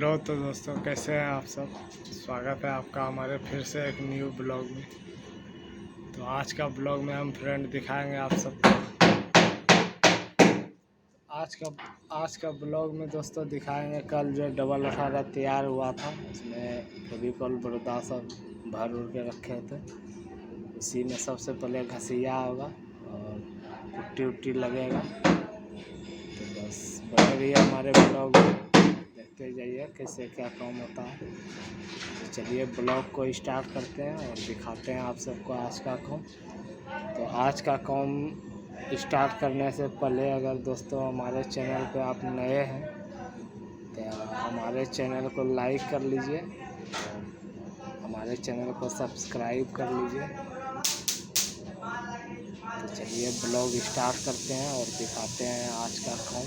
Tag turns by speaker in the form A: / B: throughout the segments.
A: Hello. तो दोस्तों, कैसे हैं आप सब। स्वागत है आपका हमारे फिर से एक न्यू ब्लॉग में। तो आज का ब्लॉग में हम फ्रेंड दिखाएंगे आप सबको। आज का ब्लॉग में दोस्तों दिखाएंगे कल जो डबल 18 तैयार हुआ था, उसमें फेविकॉल बरदा सब भर उड़ के रखे थे। उसी में सबसे पहले घसिया होगा और पुट्टी उट्टी लगेगा। तो बस बने रहिए हमारे ब्लॉग में, देखते जाइए कैसे क्या काम होता है। तो चलिए ब्लॉग को स्टार्ट करते हैं और दिखाते हैं आप सबको आज का काम। तो आज का काम स्टार्ट करने से पहले अगर दोस्तों हमारे चैनल पे आप नए हैं तो हमारे चैनल को लाइक कर लीजिए और हमारे चैनल को सब्सक्राइब कर लीजिए। तो चलिए ब्लॉग स्टार्ट करते हैं और दिखाते हैं आज का काम।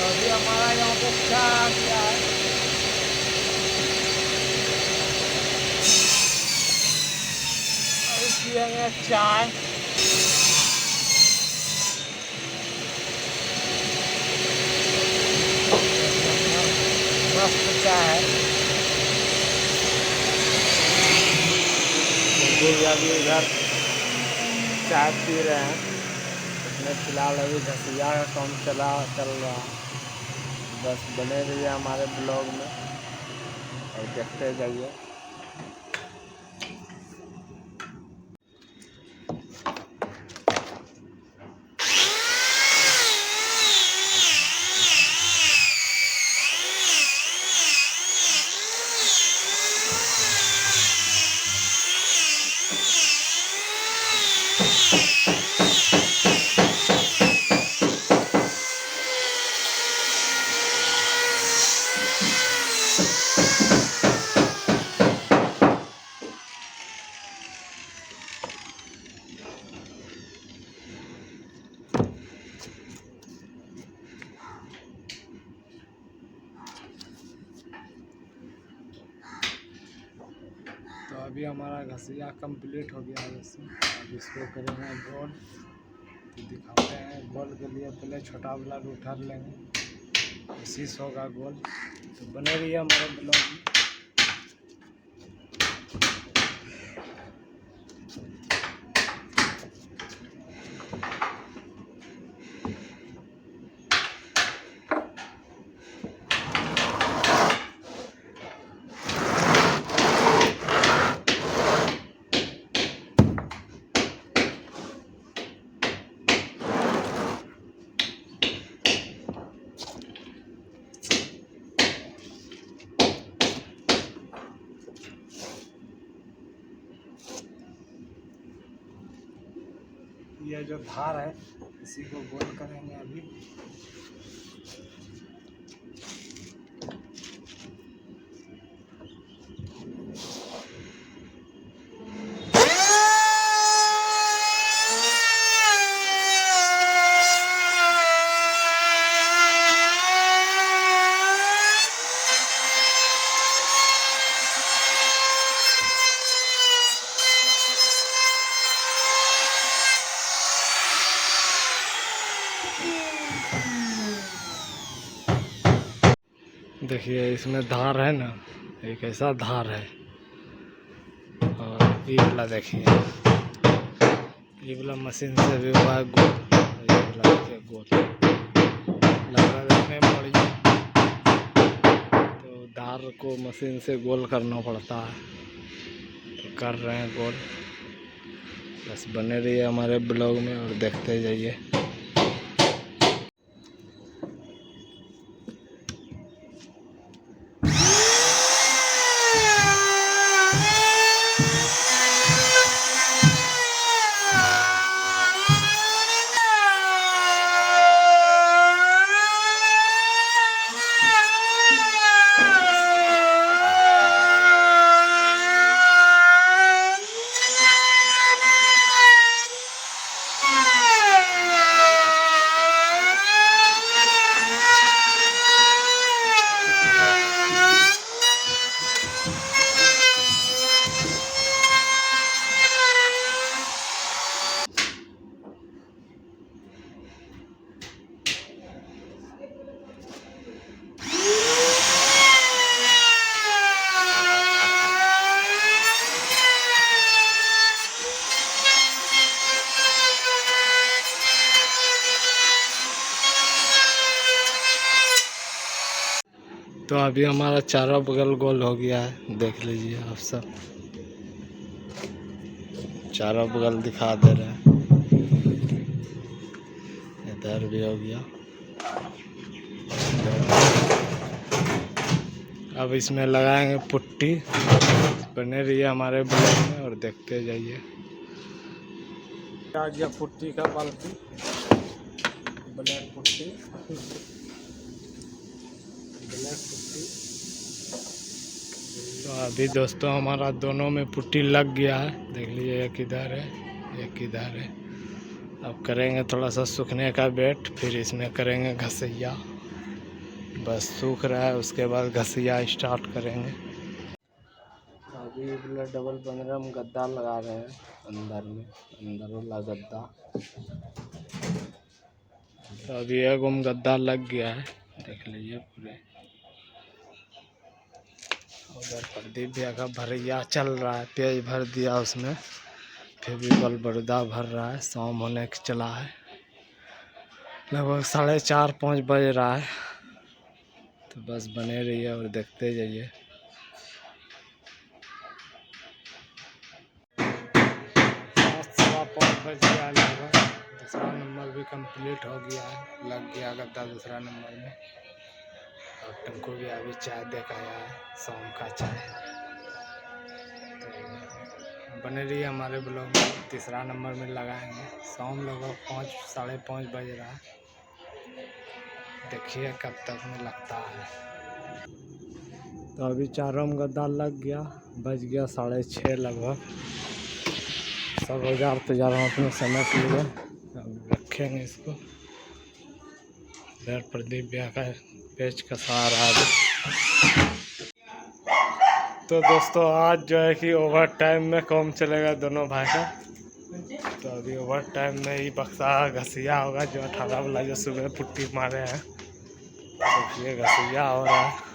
A: अभी हमारा यहाँ पे चाय आ गया है। अभी पिएंगे चाय। मस्त चाय है। अभी इधर चाय पी रहे हैं। इसमें फिलहाल अभी घसिया का काम चल रहा है। बस बने रहिए हमारे ब्लॉग में और देखते जाइए। तो अभी हमारा घसिया कंप्लीट हो गया है। अब इसको करेंगे गोल। तो दिखाते हैं गोल के लिए पहले छोटा वाला रूटर लेंगे, उसी से होगा गोल। तो बने रहिए हमारे ब्लॉग में। ये जो धार है इसी को गोल करेंगे अभी। देखिए इसमें धार है ना, एक ऐसा धार है। और ये वाला देखिए, ये वाला मशीन से भी हुआ है गोल। ये वाला देखिए गोल लग रहा है देखने में बढ़िया। तो धार को मशीन से गोल करना पड़ता है, तो कर रहे हैं गोल। बस बने रहिए हमारे ब्लॉग में और देखते जाइए। तो अभी हमारा चारों बगल गोल हो गया है, देख लीजिए आप सब। चारों बगल दिखा दे रहे हैं, इधर भी हो गया। अब इसमें लगाएंगे पुट्टी। बने रहिए हमारे ब्लॉग में और देखते जाइए। आ गया पुट्टी का बाल्टी, ब्लैक पुट्टी, ब्लैक पुट्टी। तो अभी दोस्तों हमारा दोनों में पुट्टी लग गया है, देख लीजिए। एक इधर है, एक इधर है। अब करेंगे थोड़ा सा सूखने का वेट, फिर इसमें करेंगे घसैया। बस सूख रहा है, उसके बाद घसैया स्टार्ट करेंगे। अभी डबल पंद्रह हम गद्दा लगा रहे हैं अंदर में, अंदर वाला गद्दा। तो अभी एक गद्दा लग गया है, देख लीजिए पूरे। उधर प्रदीप भैया का भरैया चल रहा है, पेज भर दिया उसमें, फिर भी बल बरुदा भर रहा है। शाम होने के चला है, लगभग 4:30-5 बज रहा है। तो बस बने रहिए और देखते जाइए। 5:15 बज गया लगभग। दूसरा नंबर भी कंप्लीट हो गया है, लग गया गद्दा दूसरा नंबर में। और टंकू भी अभी चाय देकर आया है, शाम का चाय। तो बने रहिए हमारे ब्लॉग में, तीसरा नंबर में लगाएंगे। शाम लगभग 5-5:30 बज रहा है, देखिए कब तक में लगता है। तो अभी चारों में गद्दा लग गया, बज गया 6:30 लगभग। सब औजार तजार हम अपने समेट लिए, अब रखेंगे इसको। इधर प्रदीप भैया का पेच का सहारा है। तो दोस्तों आज जो है कि ओवर टाइम में काम चलेगा दोनों भाई का। तो अभी ओवर टाइम में ही बक्सा घसिया होगा, जो 18 वाला जो सुबह पुट्टी मारे हैं। देखिए घसिया हो रहा है।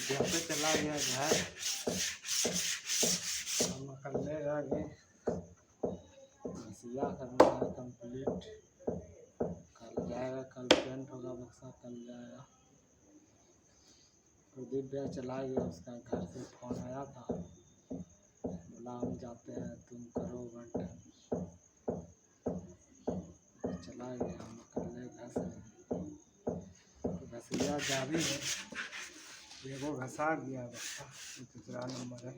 A: जैसे चला गया घर, हम अकेले रह गए। घसिया करना है कंप्लीट, कल जाएगा, कल पेंट होगा बक्सा, कल जाएगा। प्रदीप भैया चला गया, उसका घर से फोन आया था, बोला हम जाते हैं, तुम करो घंटे। चला गया, हम अकेले घस रहे। तो घसिया जारी है, वो घसा गया बक्सा, दूसरा नंबर है।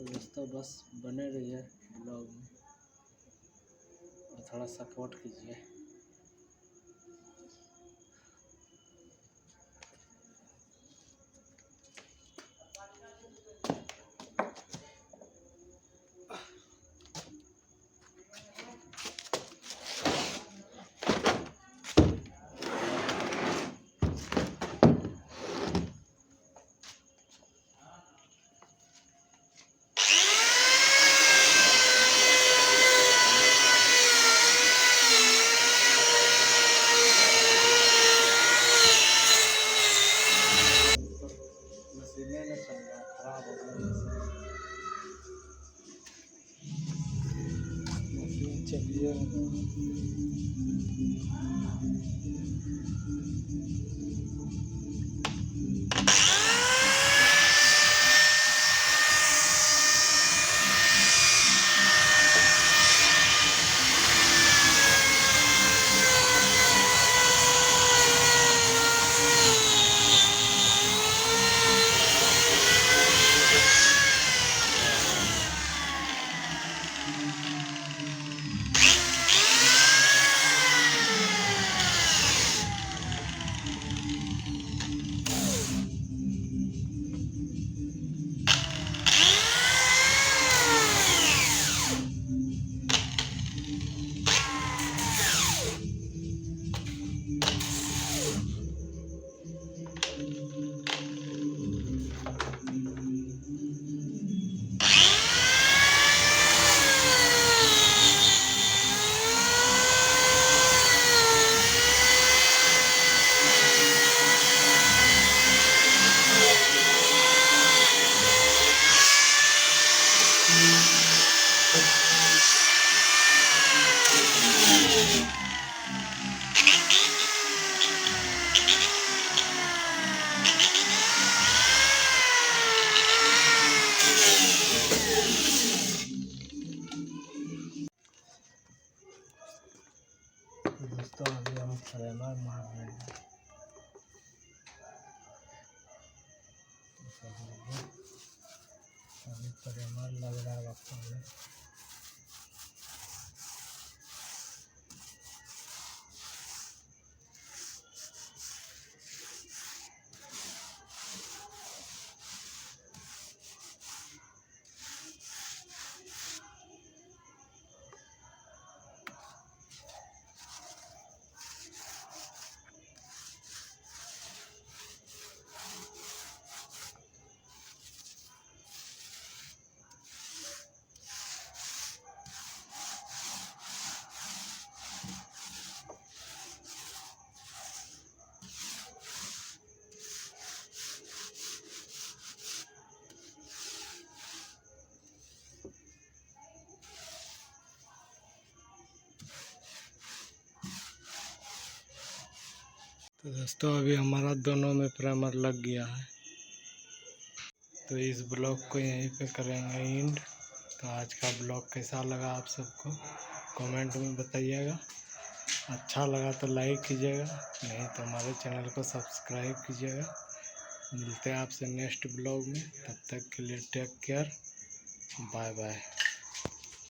A: दोस्तों बस बने रहिए ब्लॉग में और थोड़ा सपोर्ट कीजिए। मशीनें में चल रहा खराब हो गया मशीन चलिए। दोस्तों अभी हम फ्रेमर मार रहे हैं। अभी फ्रेमर लग रहा है वक्त में। तो दोस्तों अभी हमारा दोनों में प्राइमर लग गया है, तो इस ब्लॉग को यहीं पे करेंगे एंड। तो आज का ब्लॉग कैसा लगा आप सबको कमेंट में बताइएगा। अच्छा लगा तो लाइक कीजिएगा, नहीं तो हमारे चैनल को सब्सक्राइब कीजिएगा। मिलते हैं आपसे नेक्स्ट ब्लॉग में, तब तक के लिए टेक केयर, बाय बाय।